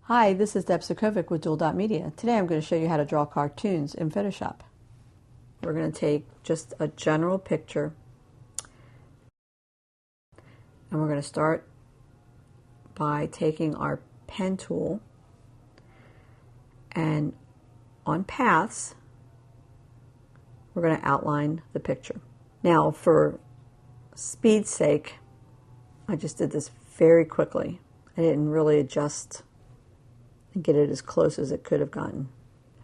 Hi, this is Deb Sokovic with Dual Dot Media. Today I'm going to show you how to draw cartoons in Photoshop. We're going to take just a general picture and we're going to start by taking our pen tool and on paths we're going to outline the picture. Now for speed's sake, I just did this very quickly. I didn't really adjust and get it as close as it could have gotten.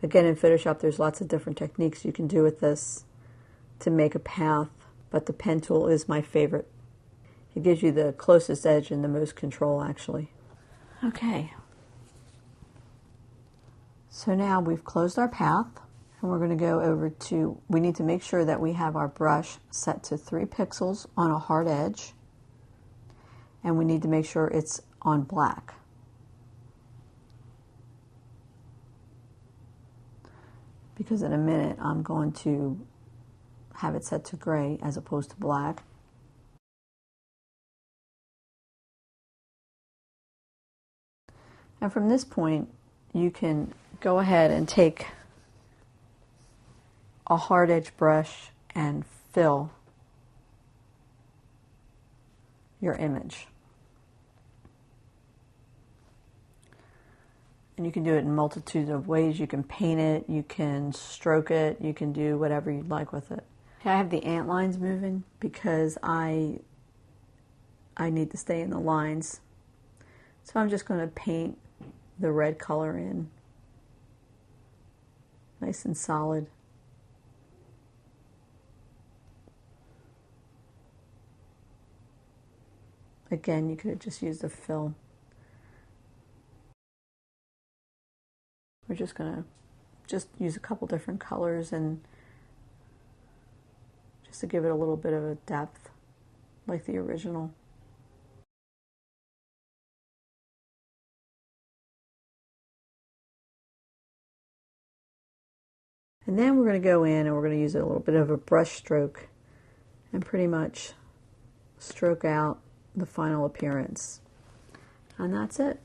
Again, in Photoshop there's lots of different techniques you can do with this to make a path, but the pen tool is my favorite. It gives you the closest edge and the most control actually. Okay, so now we've closed our path and we're going to go over to, we need to make sure that we have our brush set to 3 pixels on a hard edge, and we need to make sure it's on black. Because in a minute I'm going to have it set to gray as opposed to black. And from this point you can go ahead and take a hard edge brush and fill your image. And you can do it in multitudes of ways. You can paint it, you can stroke it, you can do whatever you'd like with it. I have the ant lines moving because I need to stay in the lines. So I'm just going to paint the red color in. Nice and solid. Again, you could have just used a fill. We're just going to use a couple different colors and just to give it a little bit of a depth like the original. And then we're going to go in and we're going to use a little bit of a brush stroke and pretty much stroke out the final appearance. And that's it.